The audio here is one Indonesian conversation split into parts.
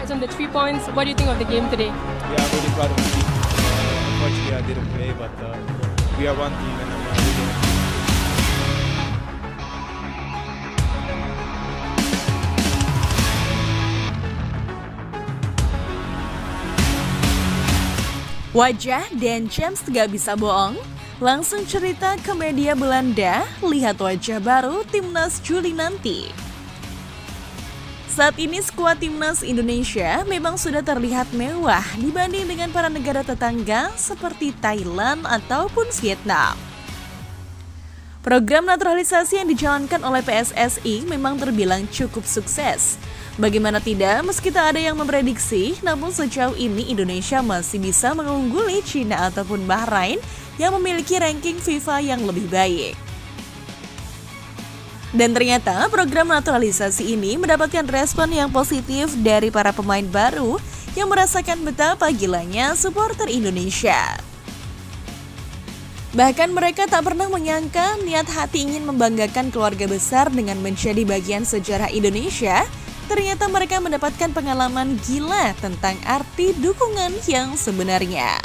Congrats on the 3 points. What do you think of the game today? Yeah, I'm really proud of the team. Unfortunately, I didn't play, but we are one team and I'm really happy. Wajah Dan James gak bisa bohong. Langsung cerita ke media Belanda, lihat wajah baru Timnas Juli nanti. Saat ini skuad Timnas Indonesia memang sudah terlihat mewah dibanding dengan para negara tetangga seperti Thailand ataupun Vietnam. Program naturalisasi yang dijalankan oleh PSSI memang terbilang cukup sukses. Bagaimana tidak, meski tak ada yang memprediksi, namun sejauh ini Indonesia masih bisa mengungguli Cina ataupun Bahrain yang memiliki ranking FIFA yang lebih baik. Dan ternyata program naturalisasi ini mendapatkan respon yang positif dari para pemain baru yang merasakan betapa gilanya supporter Indonesia. Bahkan mereka tak pernah menyangka niat hati ingin membanggakan keluarga besar dengan menjadi bagian sejarah Indonesia. Ternyata mereka mendapatkan pengalaman gila tentang arti dukungan yang sebenarnya.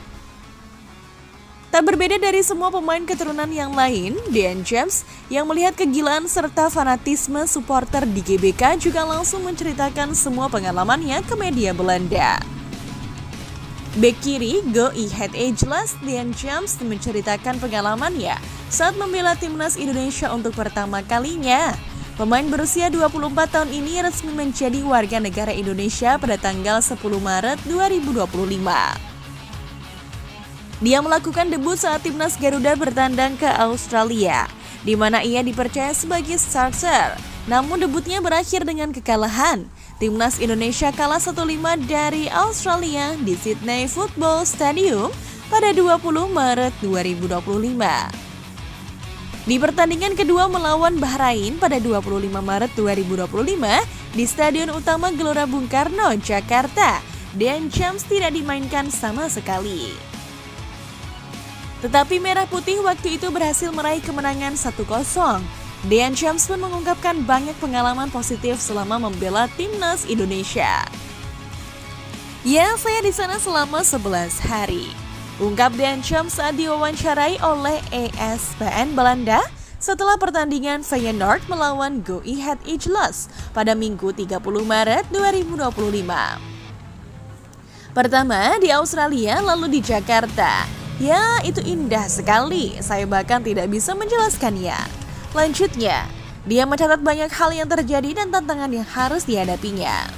Tak berbeda dari semua pemain keturunan yang lain, Dan James yang melihat kegilaan serta fanatisme supporter di GBK juga langsung menceritakan semua pengalamannya ke media Belanda. Bek kiri Go Ahead Ageless, Dan James menceritakan pengalamannya saat membela timnas Indonesia untuk pertama kalinya. Pemain berusia 24 tahun ini resmi menjadi warga negara Indonesia pada tanggal 10 Maret 2025. Dia melakukan debut saat timnas Garuda bertandang ke Australia, di mana ia dipercaya sebagai starter. Namun debutnya berakhir dengan kekalahan. Timnas Indonesia kalah 1-5 dari Australia di Sydney Football Stadium pada 20 Maret 2025. Di pertandingan kedua melawan Bahrain pada 25 Maret 2025 di Stadion Utama Gelora Bung Karno, Jakarta, Dan James tidak dimainkan sama sekali. Tetapi Merah Putih waktu itu berhasil meraih kemenangan 1-0. Dan James pun mengungkapkan banyak pengalaman positif selama membela timnas Indonesia. Ya, saya di sana selama 11 hari. Ungkap Dan James saat diwawancarai oleh ESPN Belanda setelah pertandingan Feyenoord melawan Go Ahead Ageless pada Minggu 30 Maret 2025. Pertama di Australia lalu di Jakarta. Ya, itu indah sekali. Saya bahkan tidak bisa menjelaskannya. Lanjutnya, dia mencatat banyak hal yang terjadi dan tantangan yang harus dihadapinya.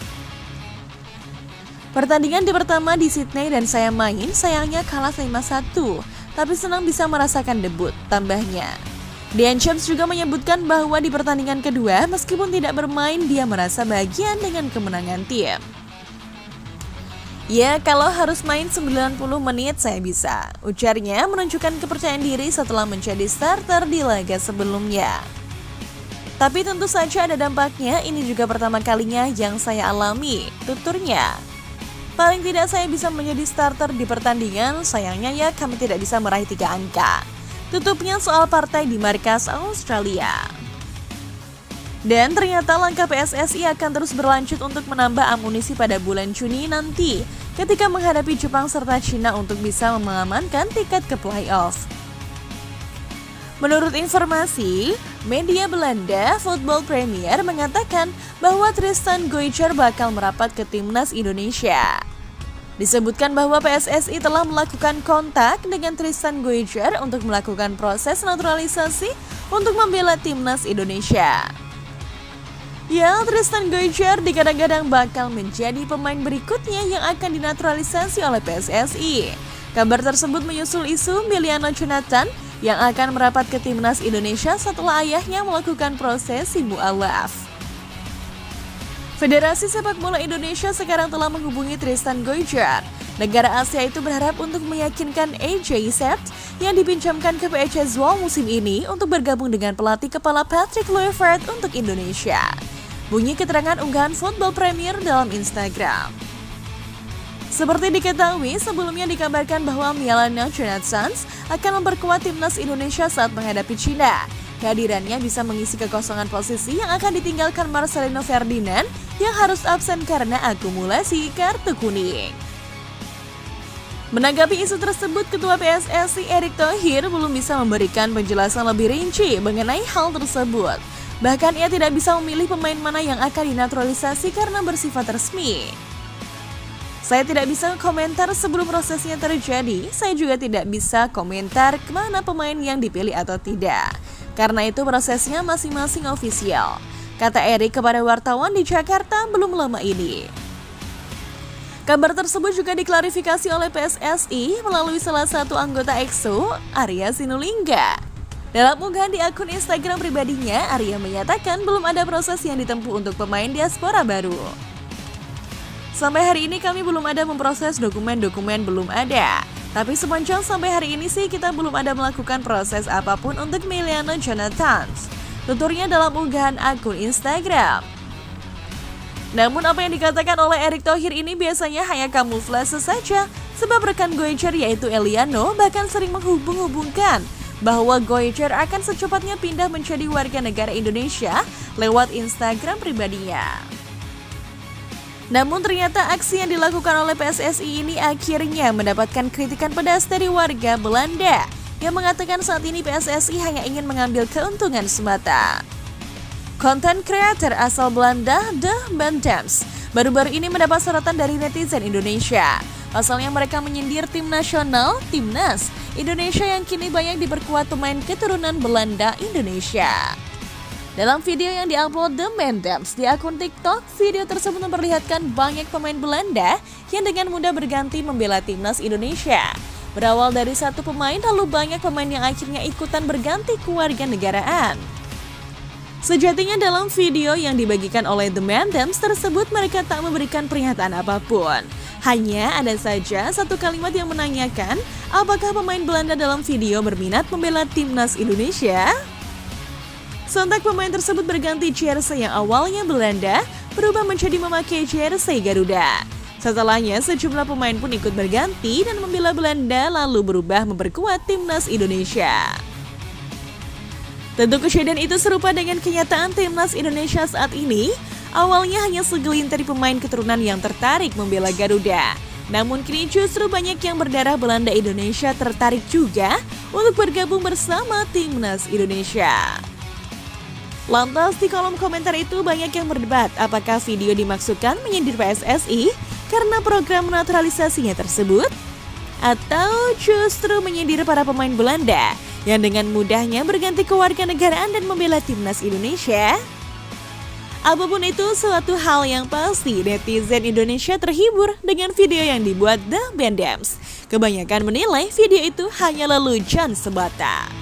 Pertandingan di pertama di Sydney dan saya main, sayangnya kalah 5-1. Tapi senang bisa merasakan debut, tambahnya. Dan James juga menyebutkan bahwa di pertandingan kedua, meskipun tidak bermain, dia merasa bagian dengan kemenangan tim. Ya, kalau harus main 90 menit saya bisa, ujarnya menunjukkan kepercayaan diri setelah menjadi starter di laga sebelumnya. Tapi tentu saja ada dampaknya, ini juga pertama kalinya yang saya alami, tuturnya. Paling tidak saya bisa menjadi starter di pertandingan, sayangnya ya kami tidak bisa meraih 3 angka. Tutupnya soal partai di markas Australia. Dan ternyata langkah PSSI akan terus berlanjut untuk menambah amunisi pada bulan Juni nanti ketika menghadapi Jepang serta Cina untuk bisa mengamankan tiket ke playoff. Menurut informasi, media Belanda Football Premier mengatakan bahwa Tristan Goijer bakal merapat ke timnas Indonesia. Disebutkan bahwa PSSI telah melakukan kontak dengan Tristan Goijer untuk melakukan proses naturalisasi untuk membela timnas Indonesia. Ya, Tristan Goijer digadang-gadang bakal menjadi pemain berikutnya yang akan dinaturalisasi oleh PSSI. Kabar tersebut menyusul isu Miliano Jonathan yang akan merapat ke timnas Indonesia setelah ayahnya melakukan prosesi mu'alaf. Federasi Sepak Bola Indonesia sekarang telah menghubungi Tristan Goijer. Negara Asia itu berharap untuk meyakinkan AJ Sept yang dipinjamkan ke PEC Zwolle musim ini untuk bergabung dengan pelatih kepala Patrick Kluivert untuk Indonesia. Bunyi keterangan unggahan Football Premier dalam Instagram. Seperti diketahui, sebelumnya dikabarkan bahwa Miliano Jonathan akan memperkuat timnas Indonesia saat menghadapi Cina. Kehadirannya bisa mengisi kekosongan posisi yang akan ditinggalkan Marcelino Ferdinand yang harus absen karena akumulasi kartu kuning. Menanggapi isu tersebut, Ketua PSSI Erick Thohir belum bisa memberikan penjelasan lebih rinci mengenai hal tersebut. Bahkan ia tidak bisa memilih pemain mana yang akan dinaturalisasi karena bersifat resmi. Saya tidak bisa komentar sebelum prosesnya terjadi, saya juga tidak bisa komentar kemana pemain yang dipilih atau tidak. Karena itu prosesnya masing-masing ofisial, kata Erick kepada wartawan di Jakarta belum lama ini. Kabar tersebut juga diklarifikasi oleh PSSI melalui salah satu anggota EXO, Arya Sinulinga. Dalam unggahan di akun Instagram pribadinya, Arya menyatakan belum ada proses yang ditempuh untuk pemain diaspora baru. Sampai hari ini kami belum ada memproses dokumen-dokumen belum ada. Tapi sepanjang sampai hari ini sih kita belum ada melakukan proses apapun untuk Emiliano Jonathan, tuturnya dalam unggahan akun Instagram. Namun apa yang dikatakan oleh Erick Thohir ini biasanya hanya kamuflase saja, sebab rekan Goijer yaitu Eliano bahkan sering menghubung-hubungkan bahwa Goijer akan secepatnya pindah menjadi warga negara Indonesia lewat Instagram pribadinya. Namun ternyata aksi yang dilakukan oleh PSSI ini akhirnya mendapatkan kritikan pedas dari warga Belanda yang mengatakan saat ini PSSI hanya ingin mengambil keuntungan semata. Content creator asal Belanda, The Bendems, baru-baru ini mendapat sorotan dari netizen Indonesia. Pasalnya mereka menyindir tim nasional, Timnas Indonesia yang kini banyak diperkuat pemain keturunan Belanda Indonesia. Dalam video yang diupload The Bendems di akun TikTok, video tersebut memperlihatkan banyak pemain Belanda yang dengan mudah berganti membela Timnas Indonesia. Berawal dari satu pemain, lalu banyak pemain yang akhirnya ikutan berganti kewarganegaraan. Sejatinya dalam video yang dibagikan oleh The Bendems tersebut mereka tak memberikan pernyataan apapun. Hanya ada saja satu kalimat yang menanyakan apakah pemain Belanda dalam video berminat membela Timnas Indonesia. Sontak pemain tersebut berganti jersey yang awalnya Belanda berubah menjadi memakai jersey Garuda. Setelahnya sejumlah pemain pun ikut berganti dan membela Belanda lalu berubah memperkuat Timnas Indonesia. Tentu kejadian itu serupa dengan kenyataan Timnas Indonesia saat ini. Awalnya hanya segelintir pemain keturunan yang tertarik membela Garuda. Namun kini justru banyak yang berdarah Belanda Indonesia tertarik juga untuk bergabung bersama Timnas Indonesia. Lantas di kolom komentar itu banyak yang berdebat apakah video dimaksudkan menyindir PSSI karena program naturalisasinya tersebut? Atau justru menyindir para pemain Belanda yang dengan mudahnya berganti kewarganegaraan dan membela Timnas Indonesia? Apapun itu, suatu hal yang pasti netizen Indonesia terhibur dengan video yang dibuat The Bendems. Kebanyakan menilai video itu hanya lelucon semata.